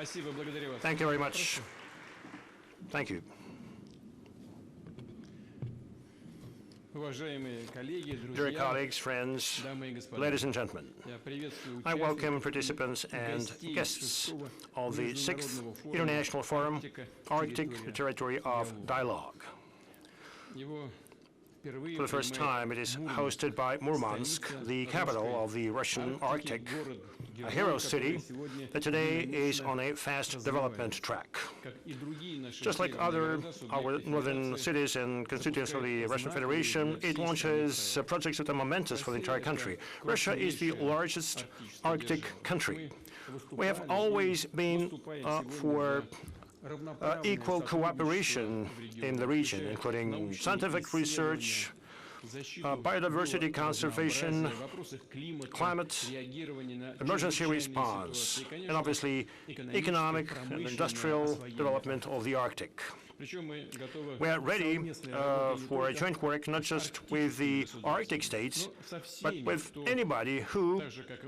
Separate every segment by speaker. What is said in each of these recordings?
Speaker 1: Thank you very much. Thank you. Dear colleagues, friends, ladies and gentlemen, I welcome participants and guests of the 6th International Forum, Arctic Territory of Dialogue. For the first time, it is hosted by Murmansk, the capital of the Russian Arctic, a hero city that today is on a fast development track. Just like our northern cities and constituents of the Russian Federation, it launches projects that are momentous for the entire country. Russia is the largest Arctic country. We have always been for equal cooperation in the region, including scientific research, biodiversity conservation, climate, emergency response, and obviously economic and industrial development of the Arctic. We are ready for a joint work not just with the Arctic states, but with anybody who,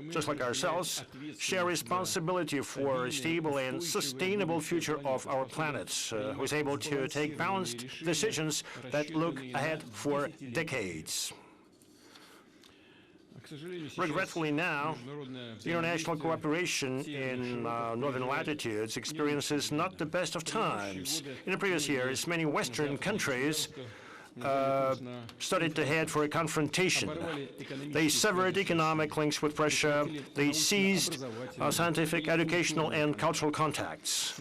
Speaker 1: just like ourselves, share responsibility for a stable and sustainable future of our planet, who is able to take balanced decisions that look ahead for decades. Regretfully now, the international cooperation in northern latitudes experiences not the best of times. In the previous years, many Western countries started to head for a confrontation. They severed economic links with Russia. They seized scientific, educational, and cultural contacts.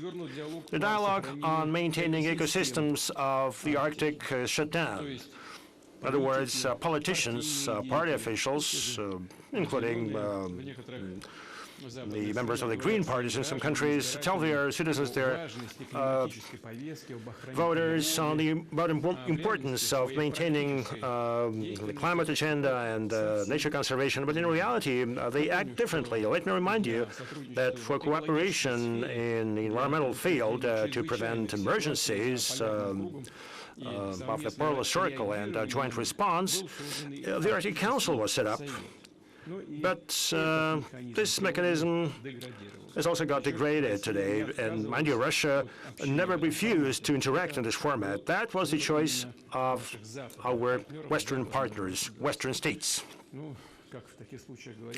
Speaker 1: The dialogue on maintaining ecosystems of the Arctic shut down. In other words, politicians, party officials, including the members of the Green parties in some countries, tell their citizens, their voters, on the importance of maintaining the climate agenda and nature conservation. But in reality, they act differently. Let me remind you that for cooperation in the environmental field to prevent emergencies, of the polar circle and joint response, the Arctic Council was set up. But this mechanism has also got degraded today, and mind you, Russia never refused to interact in this format. That was the choice of our Western partners, Western states.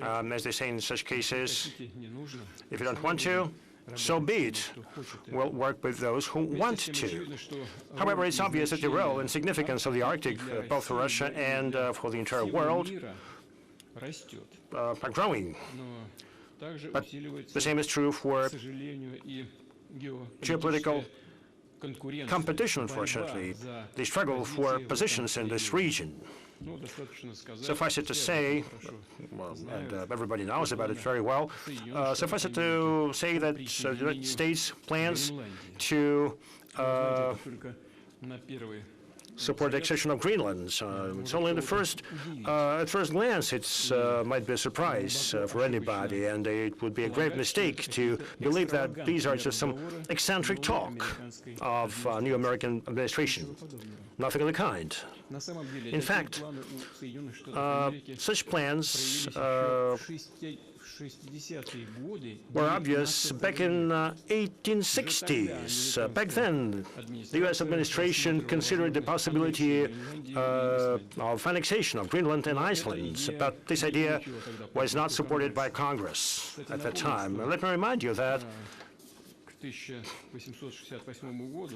Speaker 1: As they say in such cases, if you don't want to, so be it. We'll work with those who want to. However, it's obvious that the role and significance of the Arctic, both for Russia and for the entire world, are growing. But the same is true for geopolitical competition, unfortunately, the struggle for positions in this region. Suffice it to say, well, and everybody knows about it very well, suffice it to say that the United States plans to support the accession of Greenland. It's only at first glance, it might be a surprise for anybody, and it would be a grave mistake to believe that these are just some eccentric talk of new American administration. Nothing of the kind. In fact, such plans were obvious back in 1860s. Back then, the U.S. administration considered the possibility of annexation of Greenland and Iceland, but this idea was not supported by Congress at that time. Let me remind you that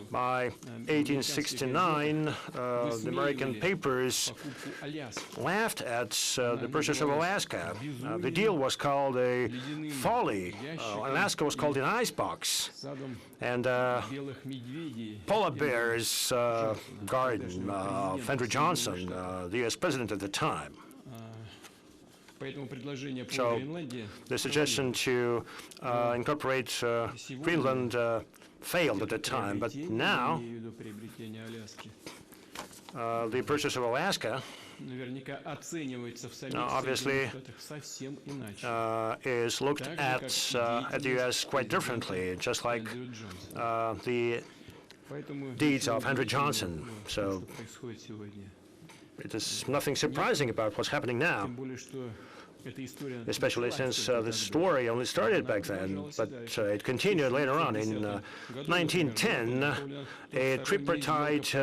Speaker 1: by 1869, the American papers laughed at the purchase of Alaska. The deal was called a folly. Alaska was called an icebox. And polar bears garden of Andrew Johnson, the U.S. president at the time. So the suggestion to incorporate Greenland failed at the time, but now the purchase of Alaska obviously is looked at the U.S. quite differently, just like the deeds of Andrew Johnson. So it is nothing surprising about what's happening now. especially since the story only started back then, but it continued later on. In 1910, a tripartite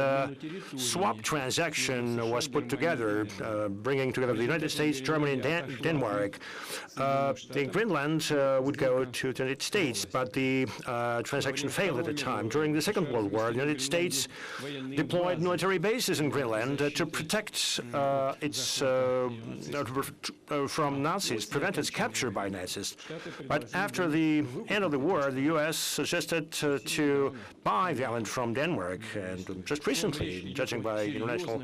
Speaker 1: swap transaction was put together, bringing together the United States, Germany, and Denmark. The Greenland would go to the United States, but the transaction failed at the time. During the Second World War, the United States deployed military bases in Greenland to protect its from Nazis, prevent its capture by Nazis. But after the end of the war, the U.S. suggested to buy the island from Denmark, and just recently, judging by international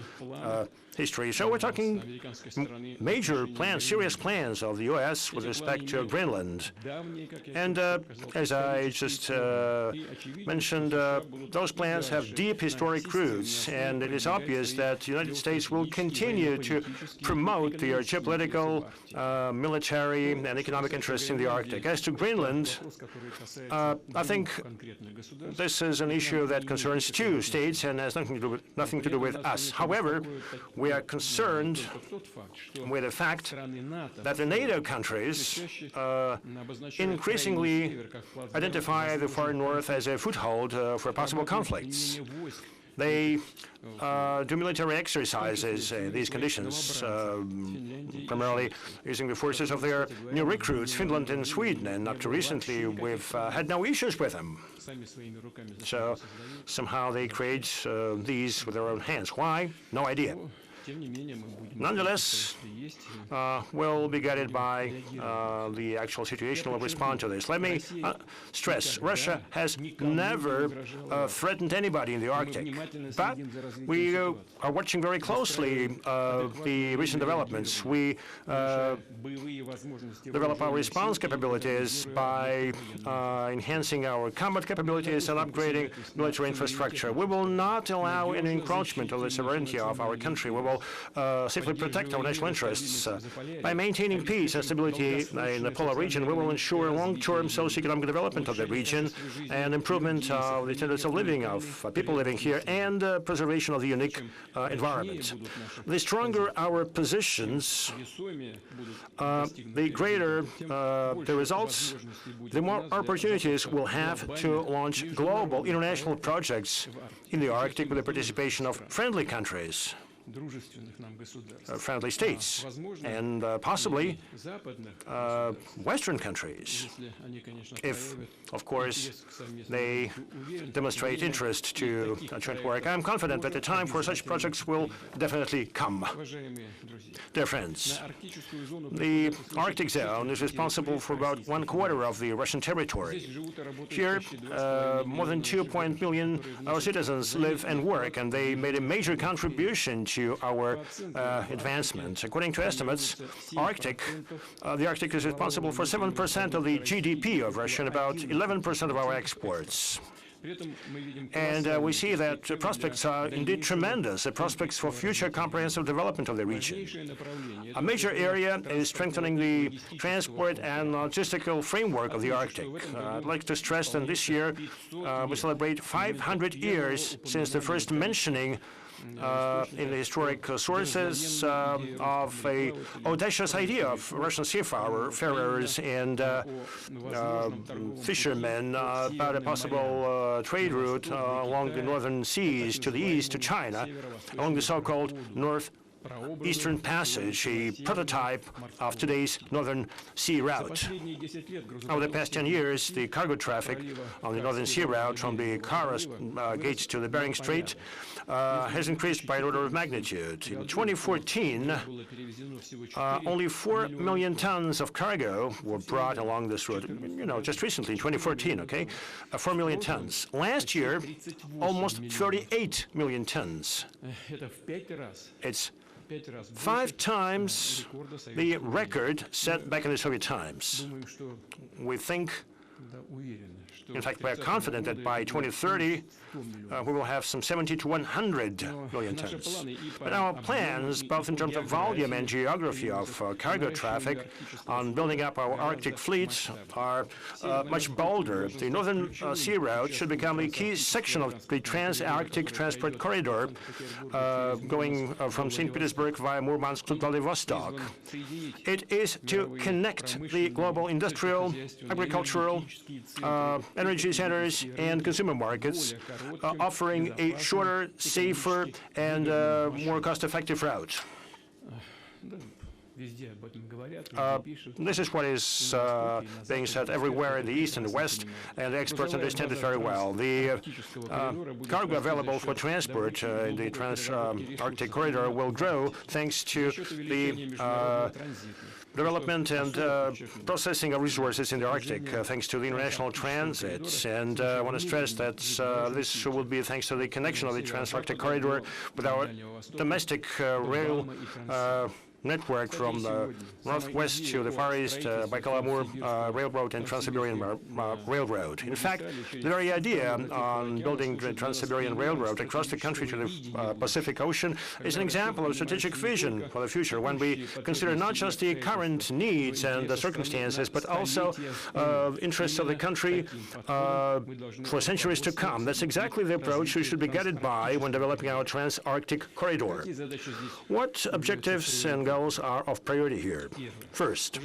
Speaker 1: history. So we're talking major plans, serious plans of the U.S. with respect to Greenland. And as I just mentioned, those plans have deep historic roots, and it is obvious that the United States will continue to promote the geopolitical, military, and economic interests in the Arctic. As to Greenland, I think this is an issue that concerns two states and has nothing to do with us. However, we are concerned with the fact that the NATO countries increasingly identify the far north as a foothold for possible conflicts. They do military exercises in these conditions, primarily using the forces of their new recruits, Finland and Sweden, and up to recently we've had no issues with them. So somehow they create these with their own hands. Why? No idea. Nonetheless, we'll be guided by the actual situation. We'll respond to this. Let me stress, Russia has never threatened anybody in the Arctic, but we are watching very closely the recent developments. We develop our response capabilities by enhancing our combat capabilities and upgrading military infrastructure. We will not allow any encroachment of the sovereignty of our country. We will safely protect our national interests. By maintaining peace and stability in the polar region, we will ensure long-term socio-economic development of the region and improvement of the standards of living of people living here and preservation of the unique environment. The stronger our positions, the greater the results, the more opportunities we'll have to launch global international projects in the Arctic with the participation of friendly countries. Friendly states, and possibly Western countries, if, of course, they demonstrate interest to joint work. I'm confident that the time for such projects will definitely come. Dear friends, the Arctic zone is responsible for about 1/4 of the Russian territory. Here, more than 2 million citizens live and work, and they made a major contribution to our advancement. According to estimates, the Arctic is responsible for 7% of the GDP of Russia and about 11% of our exports. And we see that the prospects are indeed tremendous, the prospects for future comprehensive development of the region. A major area is strengthening the transport and logistical framework of the Arctic. I'd like to stress that this year we celebrate 500 years since the first mentioning in the historic sources of an audacious idea of Russian seafarers and fishermen about a possible trade route along the northern seas to the east to China, along the so-called Northeastern Passage, a prototype of today's Northern Sea route. Over the past 10 years, the cargo traffic on the Northern Sea route from the Kara gates to the Bering Strait has increased by an order of magnitude. In 2014, only 4 million tons of cargo were brought along this route. Just recently, in 2014, okay? 4 million tons. Last year, almost 38 million tons. It's 5 times the record set back in the Soviet times. We think In fact, we are confident that by 2030, we will have some 70 to 100 million tons. But our plans, both in terms of volume and geography of cargo traffic, on building up our Arctic fleets are much bolder. The Northern Sea Route should become a key section of the Trans-Arctic Transport Corridor, going from St. Petersburg via Murmansk to Vladivostok. It is to connect the global industrial, agricultural, energy centers and consumer markets, offering a shorter, safer, and more cost-effective route. This is what is being said everywhere in the East and the West, and the experts understand it very well. The cargo available for transport in the Trans-Arctic Corridor will grow thanks to the development and processing of resources in the Arctic, thanks to the international transits. And I want to stress that this will be thanks to the connection of the Trans-Arctic Corridor with our domestic rail network from the northwest to the Far East, Baikal-Amur Railroad and Trans-Siberian Railroad. In fact, the very idea on building the Trans-Siberian Railroad across the country to the Pacific Ocean is an example of strategic vision for the future, when we consider not just the current needs and the circumstances, but also interests of the country for centuries to come. That's exactly the approach we should be guided by when developing our Trans-Arctic Corridor. What objectives and goals are of priority here? First,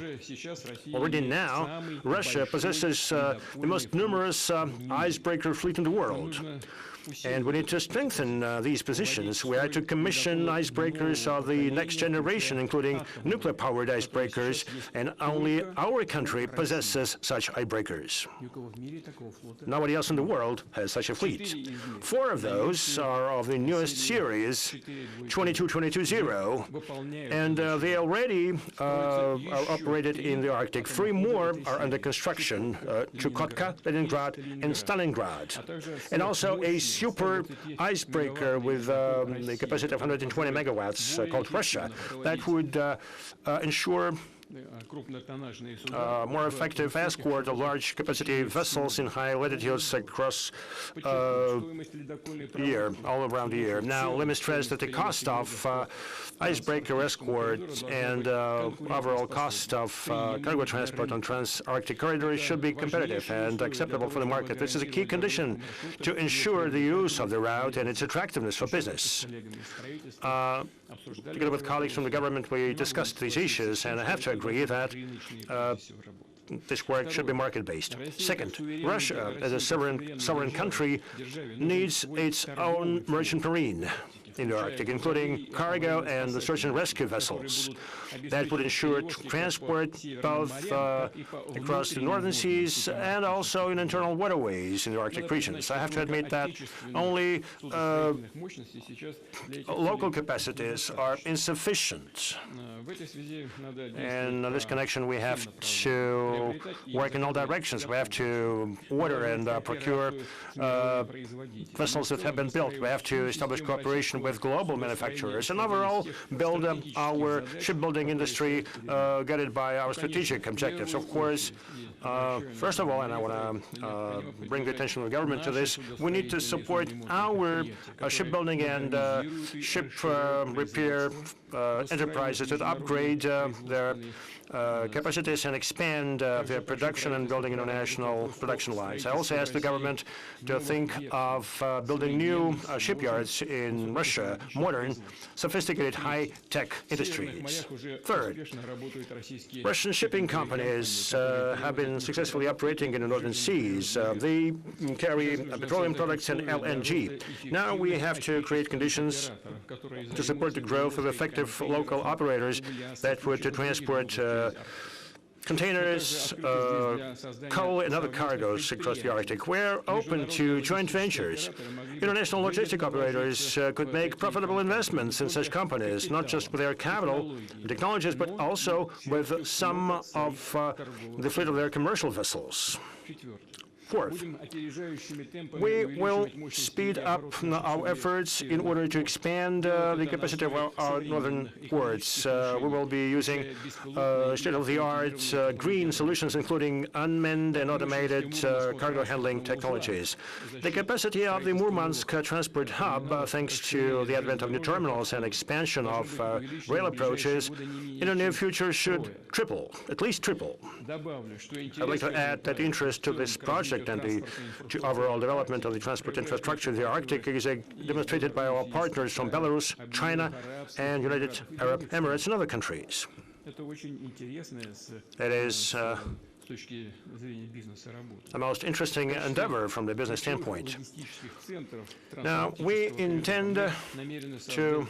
Speaker 1: already now, Russia possesses the most numerous icebreaker fleet in the world. And we need to strengthen these positions. We are to commission icebreakers of the next generation, including nuclear-powered icebreakers, and only our country possesses such icebreakers. Nobody else in the world has such a fleet. 4 of those are of the newest series, 22-22-0, and they already are operated in the Arctic. 3 more are under construction, Chukotka, Leningrad, and Stalingrad, and also a super icebreaker with the capacity of 120 megawatts called Russia that would ensure more effective escort of large capacity vessels in high latitudes across the year, all around the year. Now, let me stress that the cost of icebreaker escort and overall cost of cargo transport on Trans-Arctic Corridor should be competitive and acceptable for the market. This is a key condition to ensure the use of the route and its attractiveness for business. Together with colleagues from the government, we discussed these issues, and I have to agree that this work should be market-based. Second, Russia, as a sovereign country, needs its own merchant marine in the Arctic, including cargo and the search and rescue vessels. That would ensure transport both across the northern seas and also in internal waterways in the Arctic regions. I have to admit that only local capacities are insufficient. And in this connection, we have to work in all directions. We have to order and procure vessels that have been built. We have to establish cooperation with global manufacturers and overall build our shipbuilding industry guided by our strategic objectives. Of course, first of all, and I want to bring the attention of the government to this, we need to support our shipbuilding and ship repair enterprises that upgrade their capacities and expand their production and building international production lines. I also asked the government to think of building new shipyards in Russia, modern, sophisticated, high-tech industries. Third, Russian shipping companies have been successfully operating in the northern seas. They carry petroleum products and LNG. Now we have to create conditions to support the growth of effective local operators that would transport containers, coal, and other cargoes across the Arctic. We're open to joint ventures. International logistic operators could make profitable investments in such companies, not just with their capital and technologies, but also with some of the fleet of their commercial vessels. Fourth, we will speed up our efforts in order to expand the capacity of our northern ports. We will be using state-of-the-art green solutions, including unmanned and automated cargo handling technologies. The capacity of the Murmansk transport hub, thanks to the advent of new terminals and expansion of rail approaches, in the near future should triple, at least triple. I'd like to add that interest to this project and the overall development of the transport infrastructure in the Arctic is demonstrated by our partners from Belarus, China, and United Arab Emirates and other countries. It is the most interesting endeavor from the business standpoint. Now, we intend to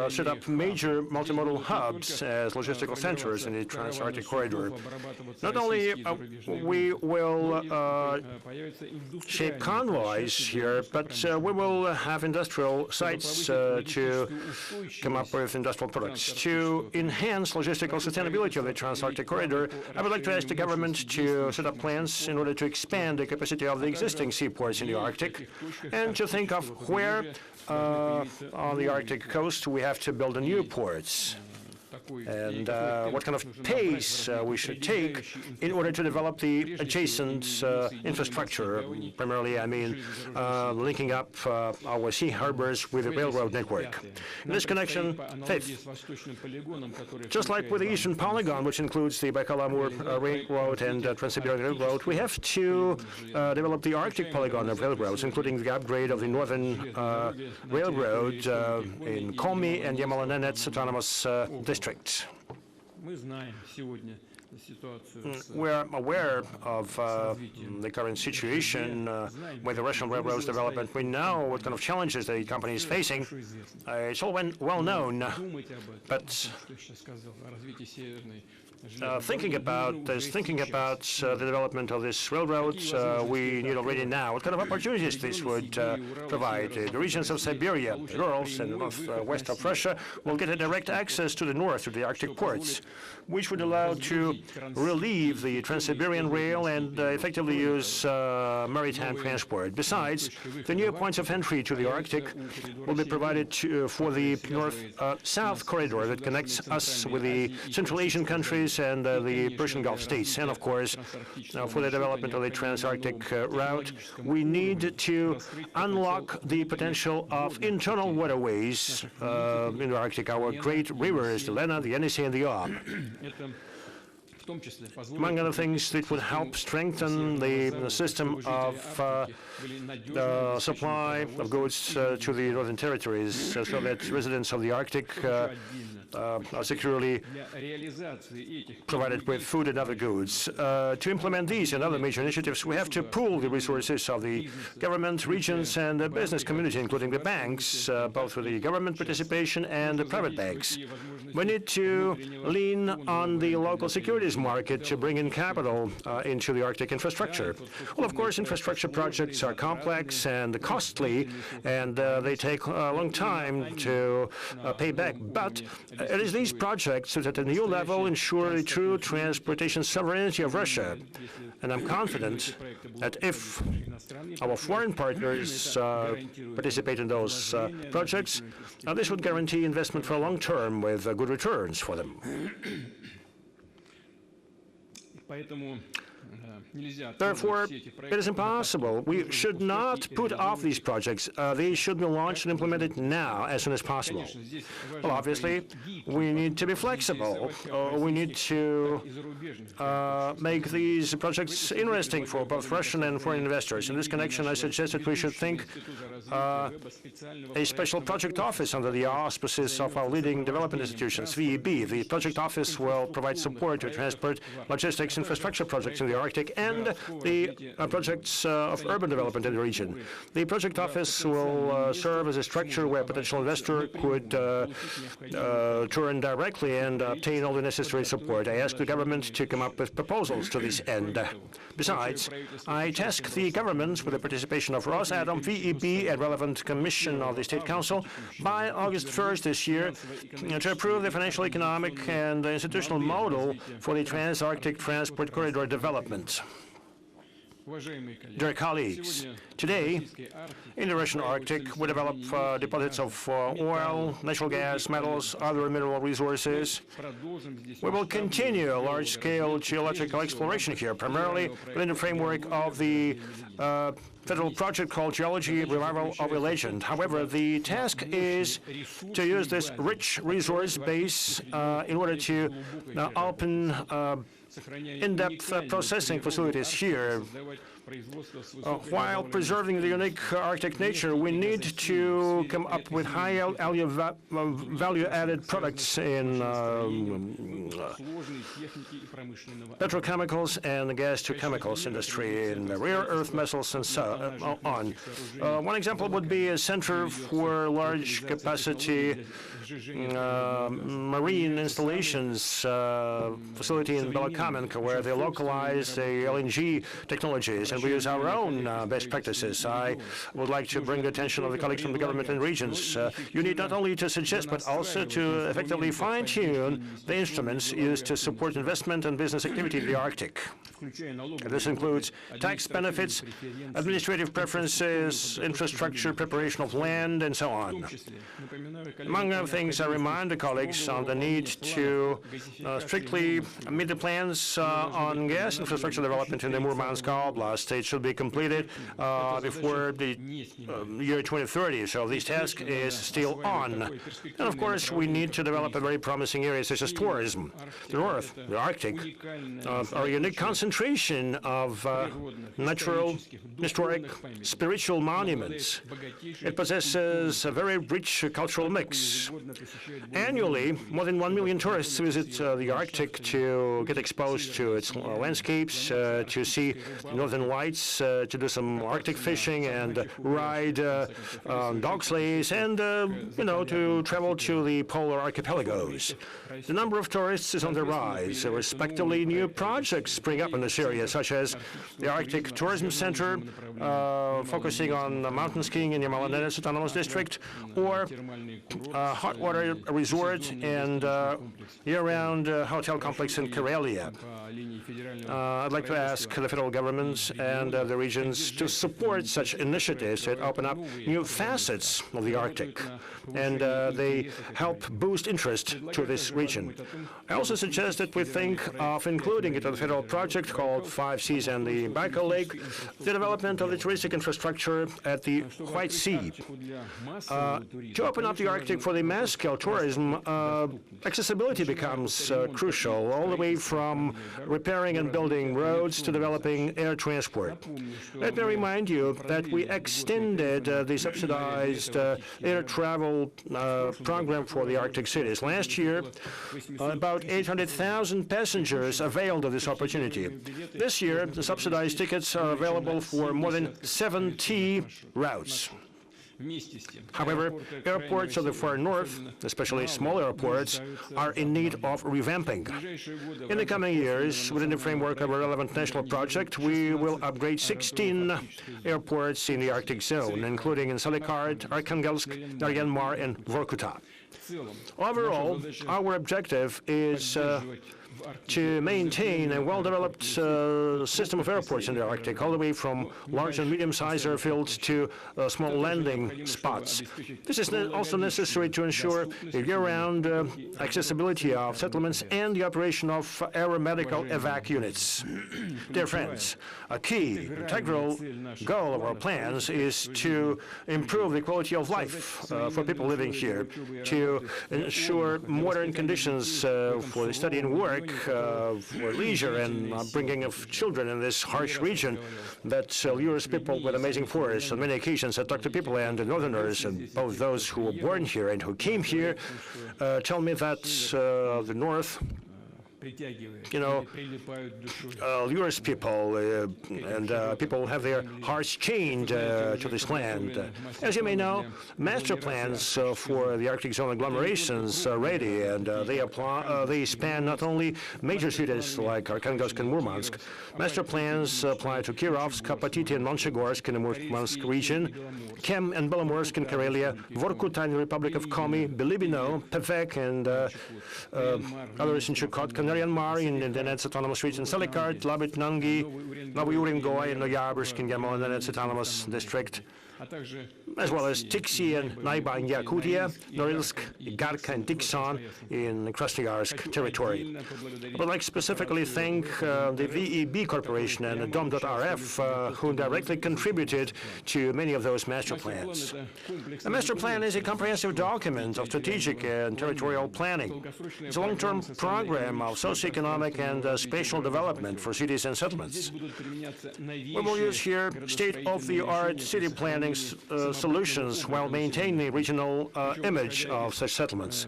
Speaker 1: set up major multimodal hubs as logistical centers in the Trans-Arctic corridor. Not only we will shape convoys here, but we will have industrial sites to come up with industrial products. To enhance logistical sustainability of the Trans-Arctic corridor, I would like to ask the government to set up plans in order to expand the capacity of the existing seaports in the Arctic and to think of where on the Arctic coast we have to build new ports and what kind of pace we should take in order to develop the adjacent infrastructure. Primarily, I mean, linking up our sea harbors with the railroad network. In this connection, fifth, just like with the Eastern Polygon, which includes the Baikal-Amur Railroad and Trans-Siberian Railroad, we have to develop the Arctic Polygon of railroads, including the upgrade of the Northern Railroad in Komi and Yamalo-Nenets Autonomous District. We are aware of the current situation with the Russian railroads development. We know what kind of challenges the company is facing. It's all well known, but thinking about the development of this railroad, we need already now what kind of opportunities this would provide. The regions of Siberia, the Urals, and the northwest of Russia will get a direct access to the north, to the Arctic ports, which would allow to relieve the Trans-Siberian Rail and effectively use maritime transport. Besides, the new points of entry to the Arctic will be provided for the north-south corridor that connects us with the Central Asian countries and the Persian Gulf states. And of course, for the development of the Trans-Arctic route, we need to unlock the potential of internal waterways in the Arctic, our great rivers, the Lena, the Yenisei, and the Ob. Among other things, it would help strengthen the system of supply of goods to the northern territories so that residents of the Arctic are securely provided with food and other goods. To implement these and other major initiatives, we have to pool the resources of the government, regions, and the business community, including the banks, both with the government participation and the private banks. We need to lean on the local securities market to bring in capital into the Arctic infrastructure. Well, of course, infrastructure projects are complex and costly, and they take a long time to pay back. But it is these projects that at a new level ensure the true transportation sovereignty of Russia. And I'm confident that if our foreign partners participate in those projects, this would guarantee investment for a long term with good returns for them. Therefore, it is impossible. We should not put off these projects. They should be launched and implemented now, as soon as possible. Well, obviously, we need to be flexible. We need to make these projects interesting for both Russian and foreign investors. In this connection, I suggest that we should think a special project office under the auspices of our leading development institutions, VEB. The project office will provide support to transport, logistics, infrastructure projects in the Arctic and the projects of urban development in the region. The project office will serve as a structure where a potential investor could turn directly and obtain all the necessary support. I ask the government to come up with proposals to this end. Besides, I task the governments with the participation of Rosatom, VEB, and relevant commission of the State Council by August 1st this year to approve the financial, economic, and institutional model for the Trans-Arctic Transport Corridor development. Dear colleagues, today in the Russian Arctic we develop deposits of oil, natural gas, metals, other mineral resources. We will continue large-scale geological exploration here, primarily within the framework of the federal project called Geology Revival of a Legend. However, the task is to use this rich resource base in order to open in-depth processing facilities here. While preserving the unique Arctic nature, we need to come up with high value-added products in petrochemicals and gas-to-chemicals industry, in rare earth metals, and so on. One example would be a center for large-capacity marine installations facility in Belokamenka, where they localize the LNG technologies, and we use our own best practices. I would like to bring the attention of the colleagues from the government and regions. You need not only to suggest, but also to effectively fine-tune the instruments used to support investment and business activity in the Arctic. This includes tax benefits, administrative preferences, infrastructure, preparation of land, and so on. Among other things, I remind the colleagues on the need to strictly meet the plans on gas infrastructure development in the Murmansk Oblast. It should be completed before the year 2030, so this task is still on. And of course, we need to develop a very promising area such as tourism. The North, the Arctic, are a unique concentration of natural, historic, spiritual monuments. It possesses a very rich cultural mix. Annually, more than 1 million tourists visit the Arctic to get exposed to its landscapes, to see northern lights, to do some Arctic fishing and ride dog sleighs, and to travel to the polar archipelagos. The number of tourists is on the rise. Respectively, new projects spring up in this area, such as the Arctic Tourism Center, focusing on mountain skiing in Yamala-Nenes Autonomous District, or hot water resort and year-round hotel complex in Karelia. I'd like to ask the federal governments and the regions to support such initiatives that open up new facets of the Arctic, and they help boost interest to this region. I also suggest that we think of including it in a federal project called 5 Seas and the Baikal Lake, the development of the touristic infrastructure at the White Sea. To open up the Arctic for the mass-scale tourism, accessibility becomes crucial, all the way from repairing and building roads to developing air transport. Let me remind you that we extended the subsidized air travel program for the Arctic cities. Last year, about 800,000 passengers availed of this opportunity. This year, the subsidized tickets are available for more than 70 routes. However, airports of the far north, especially small airports, are in need of revamping. In the coming years, within the framework of a relevant national project, we will upgrade 16 airports in the Arctic zone, including in Salikard, Arkhangelsk, Naryan-Mar, and Vorkuta. Overall, our objective is to maintain a well-developed system of airports in the Arctic, all the way from large and medium-sized airfields to small landing spots. This is also necessary to ensure the year-round accessibility of settlements and the operation of aeromedical evac units. Dear friends, a key, integral goal of our plans is to improve the quality of life for people living here, to ensure modern conditions for the study and work, for leisure and bringing of children in this harsh region that lures people with amazing forests. On many occasions, I talk to people and northerners, and both those who were born here and who came here, tell me that the north lures people, and people have their hearts chained to this land. As you may know, master plans for the Arctic zone agglomerations are ready, and they span not only major cities like Arkhangelsk and Murmansk. Master plans apply to Kirovsk, Kapatiti, and Monchegorsk in the Murmansk region, Kem and Belomorsk in Karelia, Vorkuta in the Republic of Komi, Bilibino, Pevek, and others in Chukotka, Naryan-Mar in the Donetsk Autonomous Region, Salikart, Labit-Nangi, Novy Urengoy in Noyabrsk in Donetsk Autonomous District, as well as Tiksi and Naiba in Yakutia, Norilsk, Igarka, and Dikson in Krasnoyarsk territory. I would like to specifically thank the VEB Corporation and Dom.RF, who directly contributed to many of those master plans. A master plan is a comprehensive document of strategic and territorial planning. It's a long-term program of socioeconomic and spatial development for cities and settlements. We will use here state-of-the-art city planning solutions while maintaining the regional image of such settlements.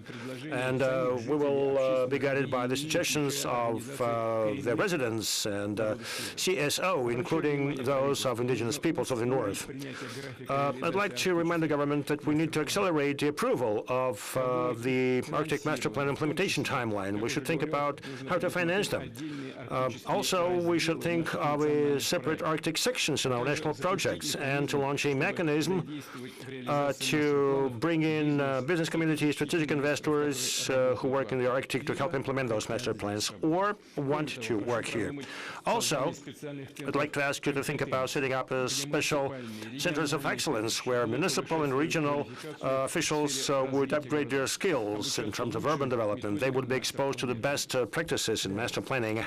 Speaker 1: And we will be guided by the suggestions of the residents and CSO, including those of indigenous peoples of the North. I'd like to remind the government that we need to accelerate the approval of the Arctic Master Plan implementation timeline. We should think about how to finance them. Also, we should think of a separate Arctic sections in our national projects and to launch a mechanism to bring in business community, strategic investors who work in the Arctic to help implement those master plans or want to work here. Also, I'd like to ask you to think about setting up a special centers of excellence where municipal and regional officials would upgrade their skills in terms of urban development. They would be exposed to the best practices in master planning.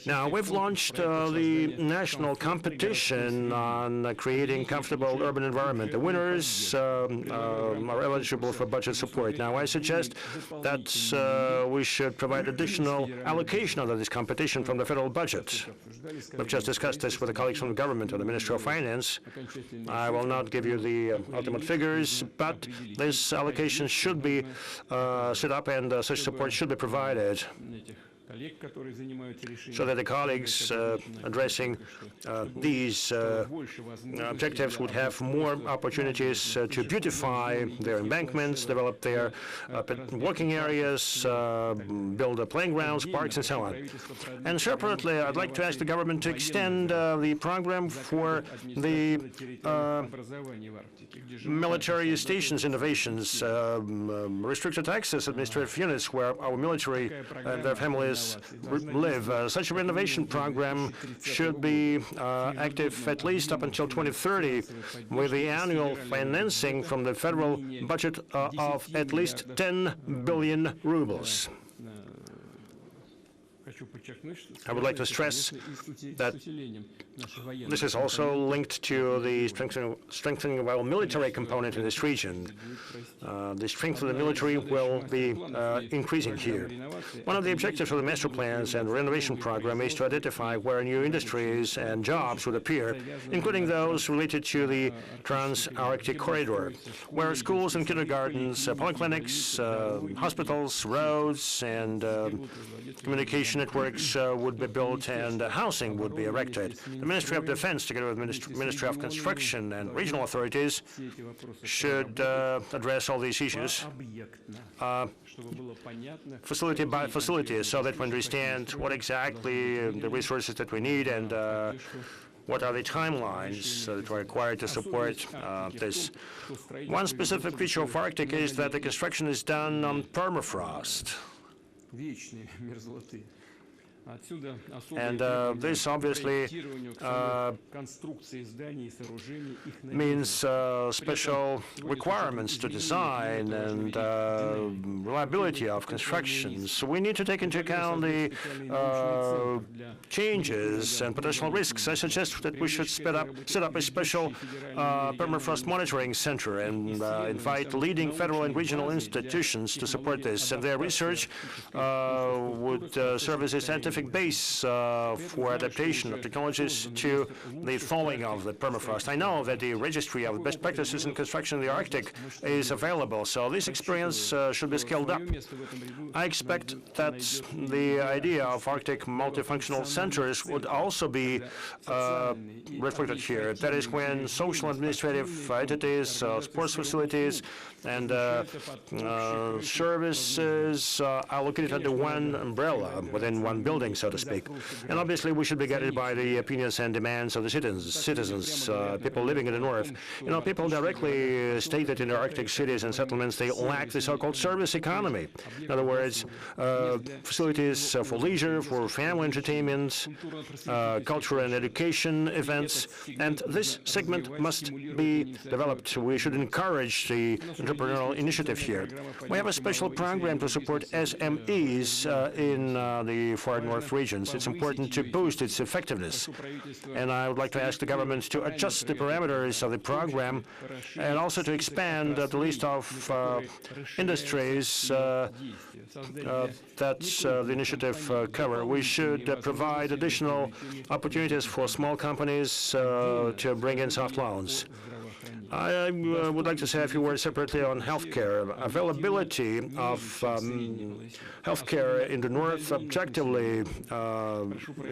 Speaker 1: Now, we've launched the national competition on creating comfortable urban environment. The winners are eligible for budget support. Now, I suggest that we should provide additional allocation under this competition from the federal budget. We've just discussed this with the colleagues from the government and the Ministry of Finance. I will not give you the ultimate figures, but this allocation should be set up and such support should be provided, so that the colleagues addressing these objectives would have more opportunities to beautify their embankments, develop their walking areas, build playgrounds, parks, and so on. And separately, I'd like to ask the government to extend the program for the military stations innovations, restricted access administrative units where our military and their families live. Such a renovation program should be active at least up until 2030, with the annual financing from the federal budget of at least 10 billion rubles. I would like to stress that this is also linked to the strengthening of our military component in this region. The strength of the military will be increasing here. One of the objectives of the master plans and renovation program is to identify where new industries and jobs would appear, including those related to the Trans-Arctic corridor, where schools and kindergartens, polyclinics, hospitals, roads, and communication networks would be built and housing would be erected. The Ministry of Defense, together with the Ministry of Construction and regional authorities, should address all these issues facility by facility, so that we understand what exactly the resources that we need and what are the timelines that are required to support this. One specific feature of Arctic is that the construction is done on permafrost. And this obviously means special requirements to design and reliability of construction. So we need to take into account the changes and potential risks. I suggest that we should set up a special permafrost monitoring center and invite leading federal and regional institutions to support this. And their research would serve as a scientific base for adaptation of technologies to the thawing of the permafrost. I know that the registry of best practices in construction in the Arctic is available, so this experience should be scaled up. I expect that the idea of Arctic multifunctional centers would also be reflected here. That is, when social administrative entities, sports facilities, and services are located under one umbrella within one building. building, so to speak. And obviously, we should be guided by the opinions and demands of the citizens, people living in the north. You know, people directly state that in the Arctic cities and settlements, they lack the so-called service economy. In other words, facilities for leisure, for family entertainment, culture and education events, and this segment must be developed. We should encourage the entrepreneurial initiative here. We have a special program to support SMEs in the far north regions. It's important to boost its effectiveness. And I would like to ask the government to adjust the parameters of the program and also to expand the list of industries that the initiative cover. We should provide additional opportunities for small companies to bring in soft loans. I would like to say a few words separately on healthcare. Availability of healthcare in the north objectively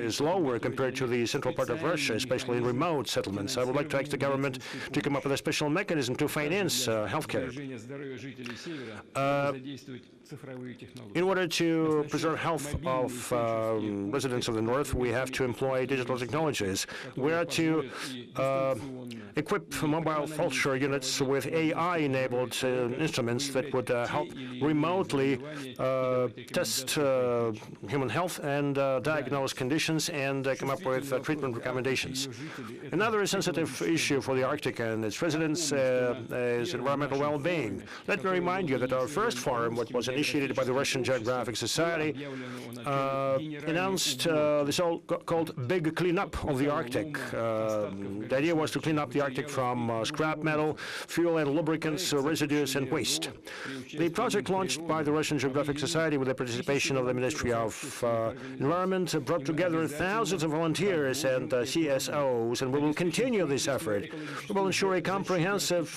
Speaker 1: is lower compared to the central part of Russia, especially in remote settlements. I would like to ask the government to come up with a special mechanism to finance healthcare. In order to preserve health of residents of the north, we have to employ digital technologies. We are to equip mobile culture units with AI-enabled instruments that would help remotely test human health and diagnose conditions and come up with treatment recommendations. Another sensitive issue for the Arctic and its residents is environmental well-being. Let me remind you that our first forum, what was initiated by the Russian Geographic Society, announced the so-called big cleanup of the Arctic. The idea was to clean up the Arctic from scrap metal, fuel and lubricants, residues and waste. The project, launched by the Russian Geographic Society with the participation of the Ministry of Environment, brought together thousands of volunteers and CSOs, and we will continue this effort. We will ensure a comprehensive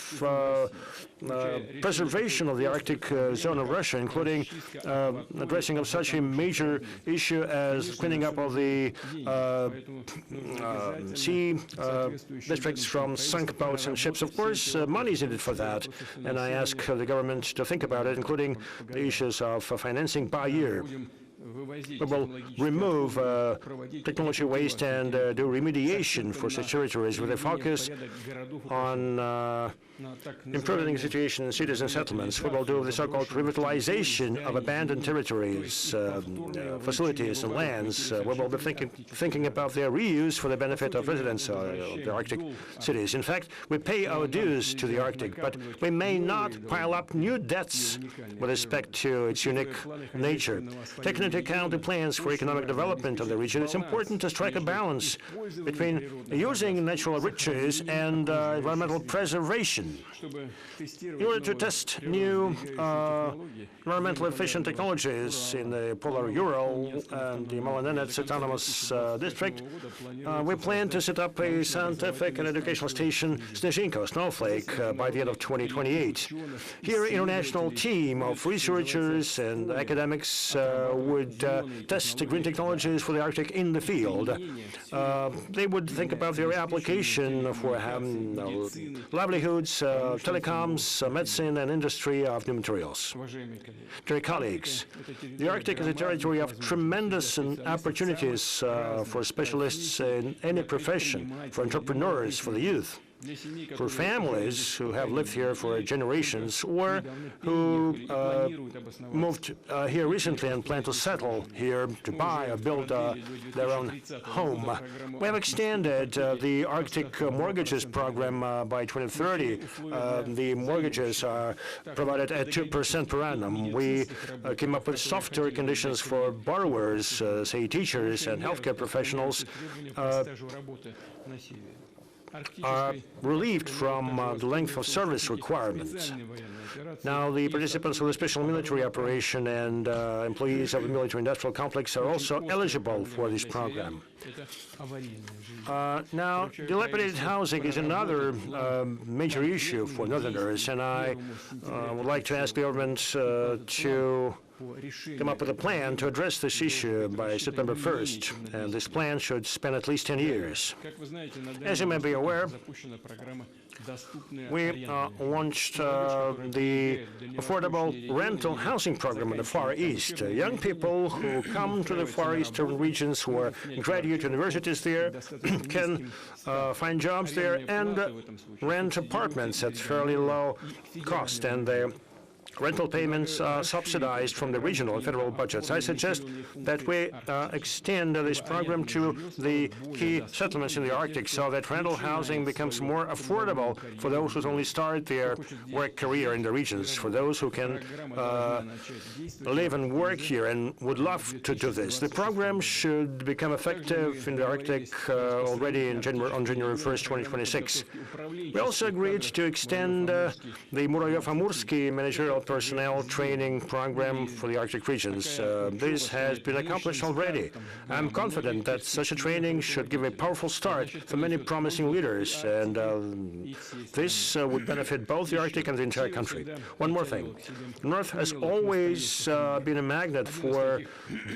Speaker 1: preservation of the Arctic zone of Russia, including addressing of such a major issue as cleaning up of the sea districts from sunk boats and ships. Of course, money is needed for that, and I ask the government to think about it, including the issues of financing by year. We will remove technology waste and do remediation for such territories with a focus on improving the situation in cities and settlements. We will do the so-called revitalization of abandoned territories, facilities and lands. We will be thinking about their reuse for the benefit of residents of the Arctic cities. In fact, we pay our dues to the Arctic, but we may not pile up new debts with respect to its unique nature. Taking into account the plans for economic development of the region, it's important to strike a balance between using natural riches and environmental preservation. In order to test new environmentally efficient technologies in the polar Ural and the Molinenets Autonomous District, we plan to set up a scientific and educational station, Snezhinka, Snowflake, by the end of 2028. Here, an international team of researchers and academics would test green technologies for the Arctic in the field. They would think about their application for livelihoods, telecoms, medicine, and industry of new materials. Dear colleagues, the Arctic is a territory of tremendous opportunities for specialists in any profession, for entrepreneurs, for the youth, for families who have lived here for generations or who moved here recently and plan to settle here to buy or build their own home. We have extended the Arctic mortgages program by 2030. The mortgages are provided at 2% per annum. We came up with softer conditions for borrowers, say teachers and healthcare professionals, are relieved from the length of service requirements. Now, the participants of the special military operation and employees of the military-industrial complex are also eligible for this program. Now, dilapidated housing is another major issue for Northerners, and I would like to ask the government to come up with a plan to address this issue by September 1st, and this plan should span at least 10 years. As you may be aware, we launched the affordable rental housing program in the Far East. Young people who come to the Far Eastern regions, who are graduate universities there, can find jobs there and rent apartments at fairly low cost, and the rental payments are subsidized from the regional and federal budgets. I suggest that we extend this program to the key settlements in the Arctic so that rental housing becomes more affordable for those who only start their work career in the regions, for those who can live and work here and would love to do this. The program should become effective in the Arctic already on January 1st, 2026. We also agreed to extend the Muravyov-Amursky managerial personnel training program for the Arctic regions. This has been accomplished already. I'm confident that such a training should give a powerful start for many promising leaders, and this would benefit both the Arctic and the entire country. One more thing. The North has always been a magnet for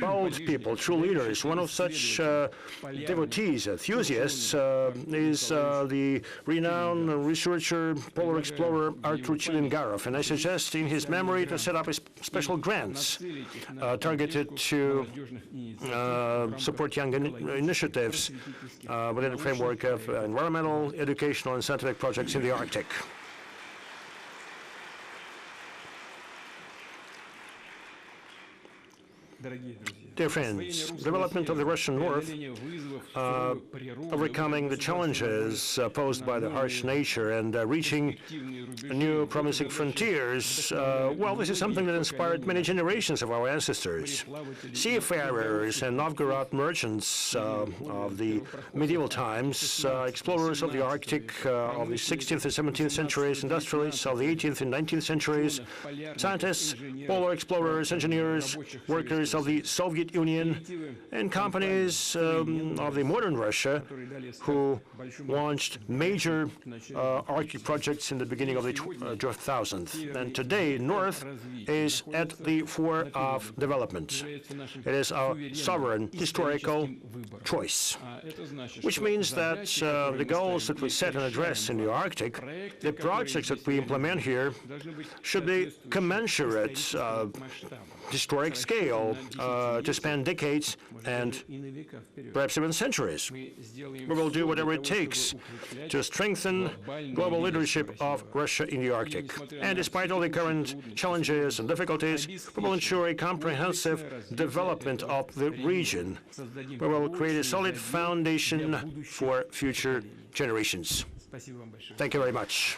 Speaker 1: bold people, true leaders. One of such devotees, enthusiasts, is the renowned researcher, polar explorer Artur Chilingarov, and I suggest in his memory to set up special grants targeted to support young initiatives within the framework of environmental, educational, and scientific projects in the Arctic. Dear friends, development of the Russian North, overcoming the challenges posed by the harsh nature and reaching new promising frontiers, well, this is something that inspired many generations of our ancestors. Seafarers and Novgorod merchants of the medieval times, explorers of the Arctic of the 16th and 17th centuries, industrialists of the 18th and 19th centuries, scientists, polar explorers, engineers, workers of the Soviet Union, and companies of the modern Russia who launched major Arctic projects in the beginning of the 2000s. And today, North is at the fore of development. It is our sovereign historical choice, which means that the goals that we set and address in the Arctic, the projects that we implement here, should be commensurate, historic scale, to span decades and perhaps even centuries. We will do whatever it takes to strengthen global leadership of Russia in the Arctic. And despite all the current challenges and difficulties, we will ensure a comprehensive development of the region. We will create a solid foundation for future generations. Thank you very much.